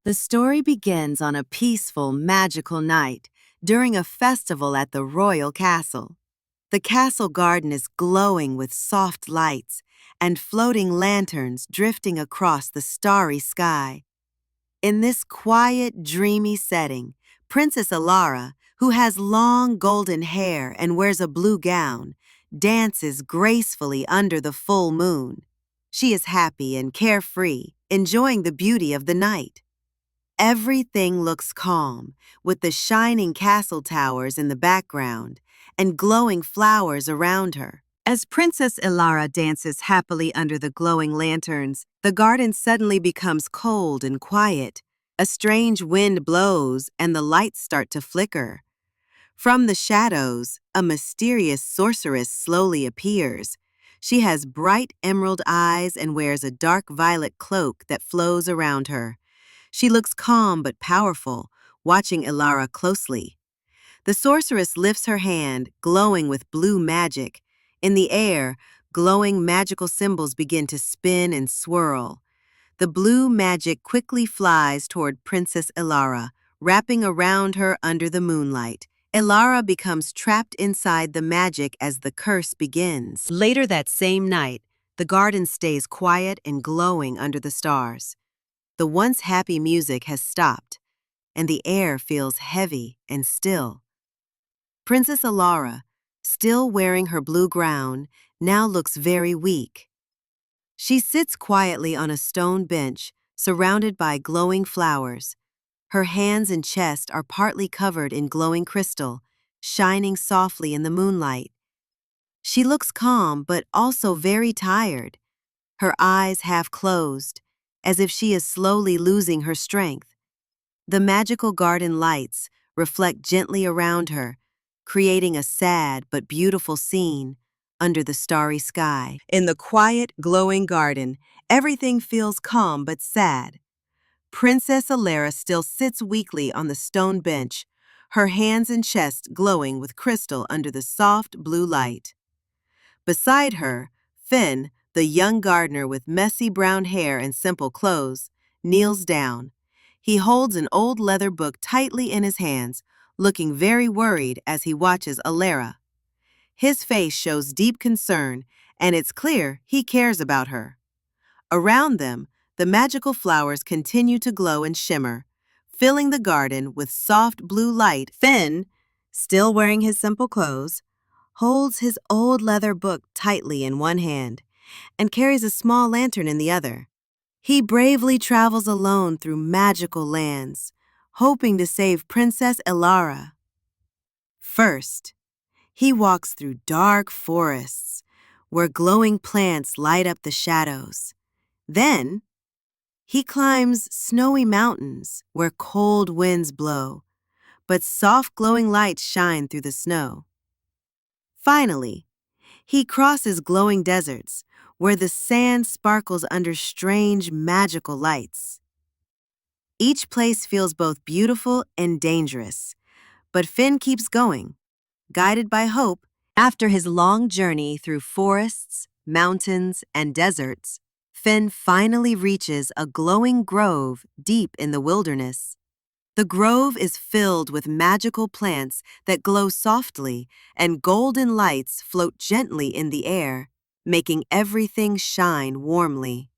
The story begins on a peaceful, magical night during a festival at the royal castle. The castle garden is glowing with soft lights and floating lanterns drifting across the starry sky. In this quiet, dreamy setting, Princess Alara, who has long golden hair and wears a blue gown, dances gracefully under the full moon. She is happy and carefree, enjoying the beauty of the night. Everything looks calm, with the shining castle towers in the background and glowing flowers around her. As Princess Elaria dances happily under the glowing lanterns, the garden suddenly becomes cold and quiet. A strange wind blows and the lights start to flicker. From the shadows, a mysterious sorceress slowly appears. She has bright emerald eyes and wears a dark violet cloak that flows around her. She looks calm but powerful, watching Elaria closely. The sorceress lifts her hand, glowing with blue magic. In the air, glowing magical symbols begin to spin and swirl. The blue magic quickly flies toward Princess Elaria, wrapping around her under the moonlight. Elaria becomes trapped inside the magic as the curse begins. Later that same night, the garden stays quiet and glowing under the stars. The once happy music has stopped, and the air feels heavy and still. Princess Elaria, still wearing her blue gown, now looks very weak. She sits quietly on a stone bench, surrounded by glowing flowers. Her hands and chest are partly covered in glowing crystal, shining softly in the moonlight. She looks calm but also very tired, her eyes half closed, as if she is slowly losing her strength. The magical garden lights reflect gently around her, creating a sad but beautiful scene under the starry sky. In the quiet, glowing garden, everything feels calm but sad. Princess Elaria still sits weakly on the stone bench, her hands and chest glowing with crystal under the soft blue light. Beside her, Finn, the young gardener with messy brown hair and simple clothes, kneels down. He holds an old leather book tightly in his hands, looking very worried as he watches Elaria. His face shows deep concern, and it's clear he cares about her. Around them, the magical flowers continue to glow and shimmer, filling the garden with soft blue light. Finn, still wearing his simple clothes, holds his old leather book tightly in one hand and carries a small lantern in the other. He bravely travels alone through magical lands, hoping to save Princess Elaria. First, he walks through dark forests where glowing plants light up the shadows. Then, he climbs snowy mountains where cold winds blow, but soft glowing lights shine through the snow. Finally, he crosses glowing deserts where the sand sparkles under strange magical lights. Each place feels both beautiful and dangerous, but Finn keeps going, guided by hope. After his long journey through forests, mountains, and deserts, Finn finally reaches a glowing grove deep in the wilderness. The grove is filled with magical plants that glow softly, and golden lights float gently in the air, making everything shine warmly.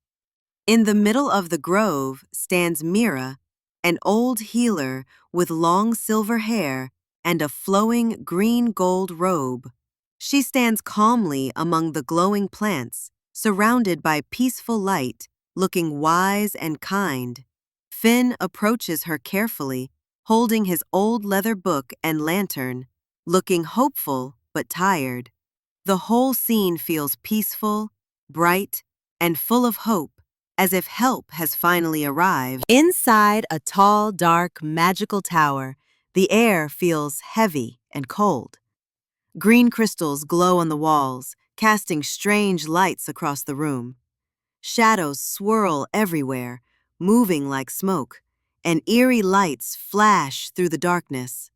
In the middle of the grove stands Mira, an old healer with long silver hair and a flowing green-gold robe. She stands calmly among the glowing plants, surrounded by peaceful light, looking wise and kind. Finn approaches her carefully, holding his old leather book and lantern, looking hopeful but tired. The whole scene feels peaceful, bright, and full of hope, as if help has finally arrived. Inside a tall, dark, magical tower, the air feels heavy and cold. Green crystals glow on the walls, casting strange lights across the room. Shadows swirl everywhere, moving like smoke, and eerie lights flash through the darkness.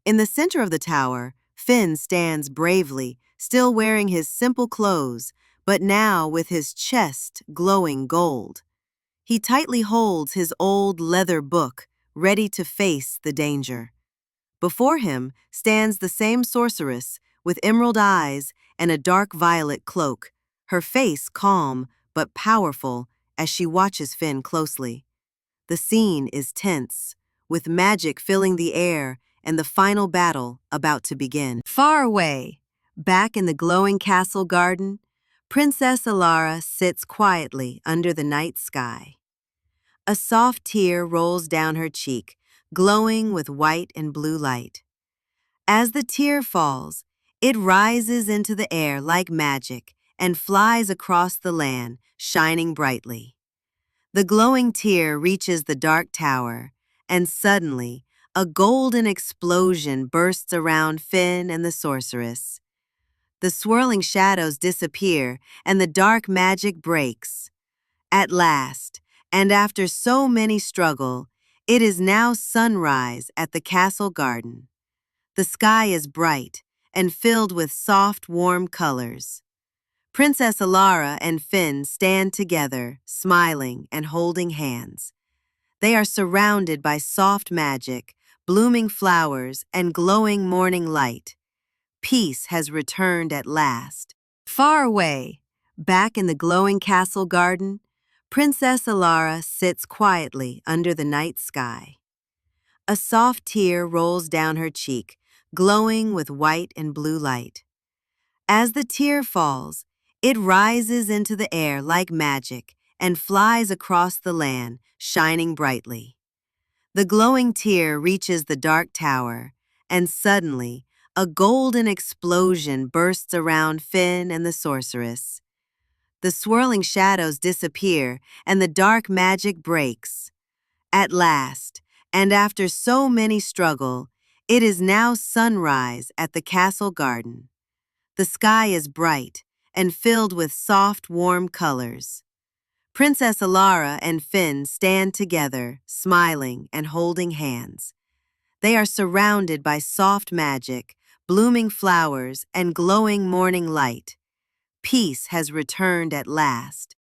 In the center of the tower, Finn stands bravely, still wearing his simple clothes, but now with his chest glowing gold. He tightly holds his old leather book, ready to face the danger. Before him stands the same sorceress, with emerald eyes and a dark violet cloak, her face calm but powerful as she watches Finn closely. The scene is tense, with magic filling the air and the final battle about to begin. Far away, back in the glowing castle garden, Princess Elaria sits quietly under the night sky. A soft tear rolls down her cheek, glowing with white and blue light. As the tear falls, it rises into the air like magic and flies across the land, shining brightly. The glowing tear reaches the dark tower, and suddenly, a golden explosion bursts around Finn and the sorceress. The swirling shadows disappear, and the dark magic breaks. At last, and after so many struggle, it is now sunrise at the castle garden. The sky is bright and filled with soft, warm colors. Princess Elaria and Finn stand together, smiling and holding hands. They are surrounded by soft magic, blooming flowers, and glowing morning light. Peace has returned at last. Far away, back in the glowing castle garden, Princess Elaria sits quietly under the night sky. A soft tear rolls down her cheek, glowing with white and blue light. As the tear falls, it rises into the air like magic and flies across the land, shining brightly. The glowing tear reaches the dark tower, and suddenly, a golden explosion bursts around Finn and the sorceress. The swirling shadows disappear, and the dark magic breaks. At last, and after so many struggle, it is now sunrise at the castle garden. The sky is bright and filled with soft, warm colors. Princess Elaria and Finn stand together, smiling and holding hands. They are surrounded by soft magic, blooming flowers, and glowing morning light. Peace has returned at last.